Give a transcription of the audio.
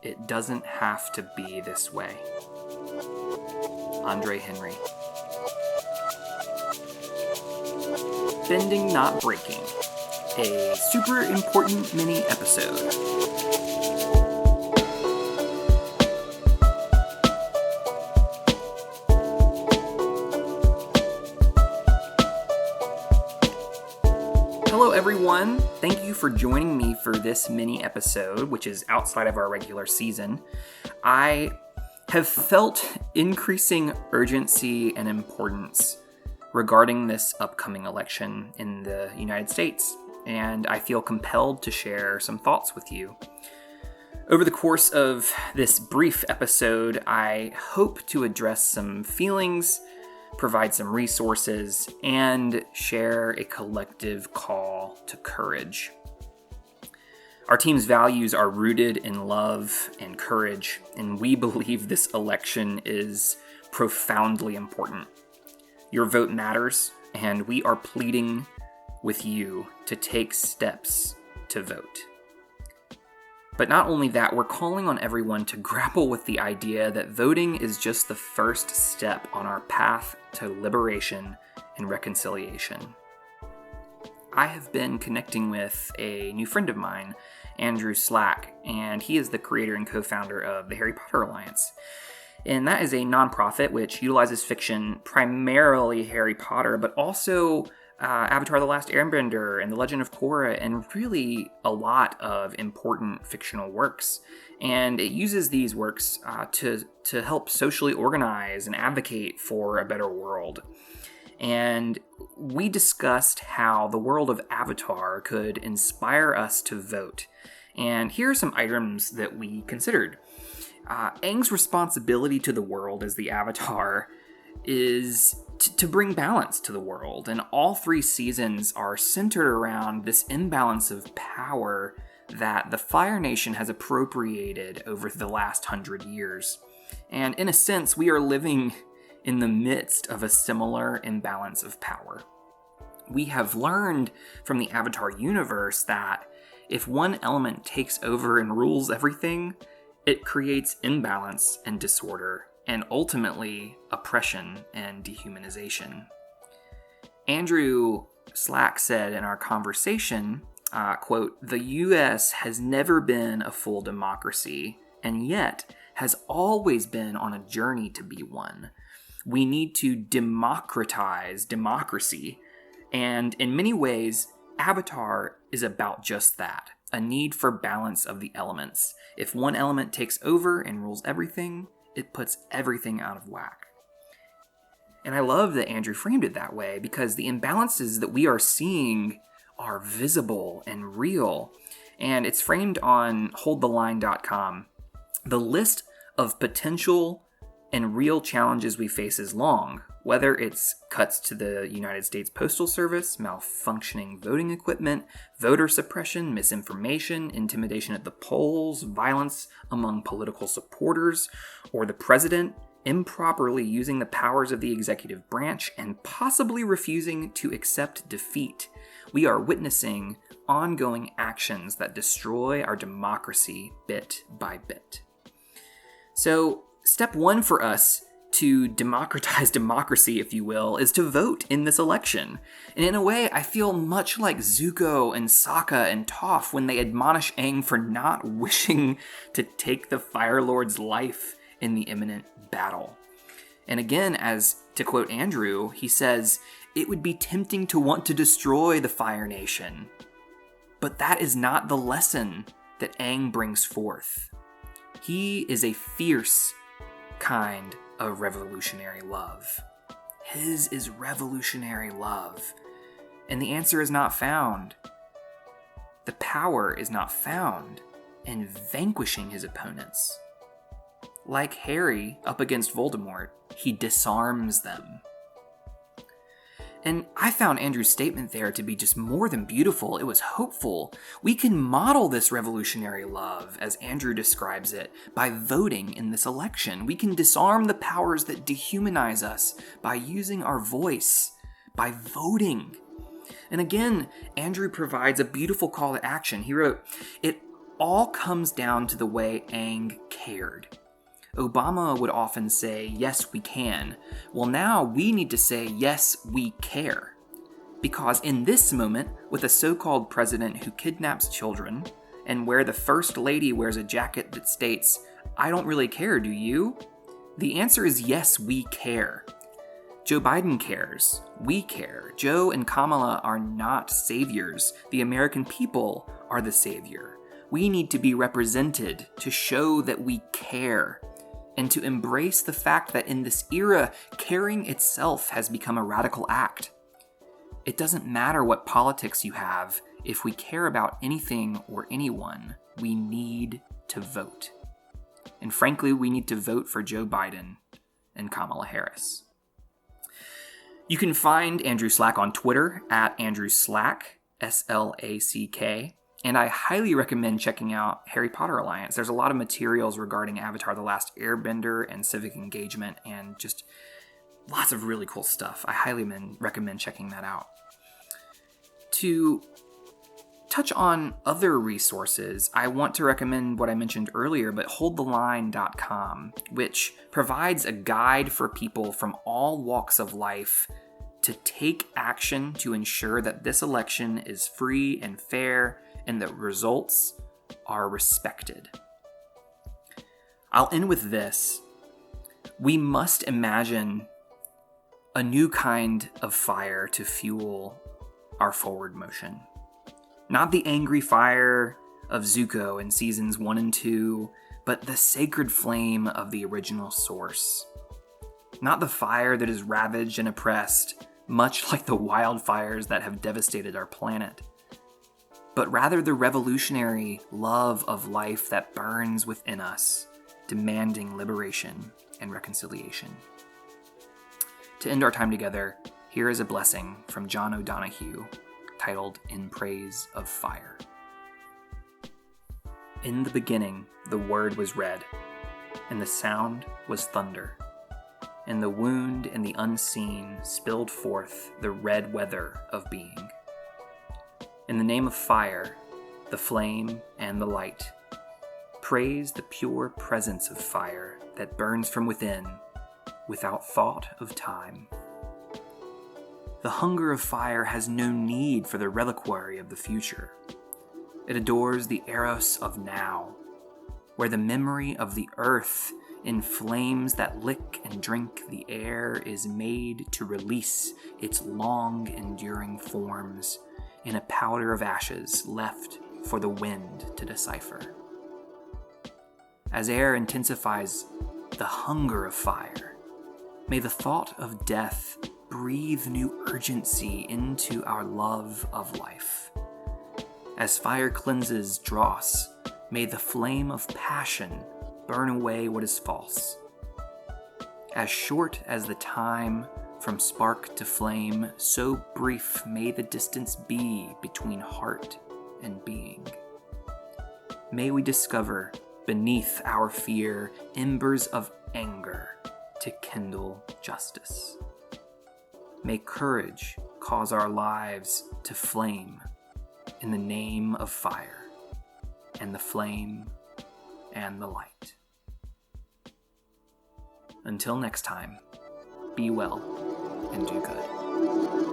It doesn't have to be this way. Andre Henry. Bending, Not Breaking. A super important mini episode. Hello everyone, thank you for joining me for this mini episode, which is outside of our regular season. I have felt increasing urgency and importance regarding this upcoming election in the United States, and I feel compelled to share some thoughts with you. Over the course of this brief episode, I hope to address some feelings, provide some resources, and share a collective call to courage. Our team's values are rooted in love and courage, and we believe this election is profoundly important. Your vote matters, and we are pleading with you to take steps to vote. But not only that, we're calling on everyone to grapple with the idea that voting is just the first step on our path to liberation and reconciliation. I have been connecting with a new friend of mine, Andrew Slack, and he is the creator and co-founder of the Harry Potter Alliance. And that is a nonprofit which utilizes fiction, primarily Harry Potter, but also Avatar: The Last Airbender and The Legend of Korra, and really a lot of important fictional works. And it uses these works to help socially organize and advocate for a better world. And we discussed how the world of Avatar could inspire us to vote. And here are some items that we considered. Aang's responsibility to the world as the Avatar is to bring balance to the world, and all three seasons are centered around this imbalance of power that the Fire Nation has appropriated over the last 100 years. And in a sense, we are living in the midst of a similar imbalance of power. We have learned from the Avatar universe that if one element takes over and rules everything, it creates imbalance and disorder, and ultimately oppression and dehumanization. Andrew Slack said in our conversation, quote, "The US has never been a full democracy, and yet has always been on a journey to be one. We need to democratize democracy, and in many ways, Avatar is about just that, a need for balance of the elements. If one element takes over and rules everything, it puts everything out of whack." And I love that Andrew framed it that way, because the imbalances that we are seeing are visible and real. And it's framed on holdtheline.com. The list of potential and real challenges we face is long, whether it's cuts to the United States Postal Service, malfunctioning voting equipment, voter suppression, misinformation, intimidation at the polls, violence among political supporters, or the president improperly using the powers of the executive branch and possibly refusing to accept defeat. We are witnessing ongoing actions that destroy our democracy bit by bit. So, step one for us to democratize democracy, if you will, is to vote in this election. And in a way, I feel much like Zuko and Sokka and Toph when they admonish Aang for not wishing to take the Fire Lord's life in the imminent battle. And again, as to quote Andrew, he says, "It would be tempting to want to destroy the Fire Nation." But that is not the lesson that Aang brings forth. He is a fierce kind of revolutionary love. His is revolutionary love. And the answer is not found. The power is not found in vanquishing his opponents. Like Harry up against Voldemort, he disarms them. And I found Andrew's statement there to be just more than beautiful. It was hopeful. We can model this revolutionary love, as Andrew describes it, by voting in this election. We can disarm the powers that dehumanize us by using our voice, by voting. And again, Andrew provides a beautiful call to action. He wrote, "It all comes down to the way Aang cared. Obama would often say, yes, we can. Well, now we need to say, yes, we care. Because in this moment, with a so-called president who kidnaps children, and where the First Lady wears a jacket that states, I don't really care, do you? The answer is yes, we care. Joe Biden cares. We care. Joe and Kamala are not saviors. The American people are the savior. We need to be represented to show that we care, and to embrace the fact that in this era, caring itself has become a radical act. It doesn't matter what politics you have. If we care about anything or anyone, we need to vote. And frankly, we need to vote for Joe Biden and Kamala Harris. You can find Andrew Slack on Twitter at Andrew Slack, S-L-A-C-K. And I highly recommend checking out Harry Potter Alliance. There's a lot of materials regarding Avatar: The Last Airbender and civic engagement, and just lots of really cool stuff. I highly recommend checking that out. To touch on other resources, I want to recommend what I mentioned earlier, but holdtheline.com, which provides a guide for people from all walks of life to take action to ensure that this election is free and fair and that results are respected. I'll end with this. We must imagine a new kind of fire to fuel our forward motion. Not the angry fire of Zuko in seasons 1 and 2, but the sacred flame of the original source. Not the fire that is ravaged and oppressed, much like the wildfires that have devastated our planet, but rather the revolutionary love of life that burns within us, demanding liberation and reconciliation. To end our time together, here is a blessing from John O'Donohue, titled In Praise of Fire. In the beginning, the Word was red, and the sound was thunder, and the wound and the unseen spilled forth the red weather of being. In the name of fire, the flame and the light, praise the pure presence of fire that burns from within, without thought of time. The hunger of fire has no need for the reliquary of the future. It adores the eros of now, where the memory of the earth in flames that lick and drink the air is made to release its long-enduring forms in a powder of ashes left for the wind to decipher. As air intensifies the hunger of fire, may the thought of death breathe new urgency into our love of life. As fire cleanses dross, may the flame of passion burn away what is false. As short as the time from spark to flame, so brief may the distance be between heart and being. May we discover beneath our fear embers of anger to kindle justice. May courage cause our lives to flame in the name of fire, and the flame and the light. Until next time, be well and do good.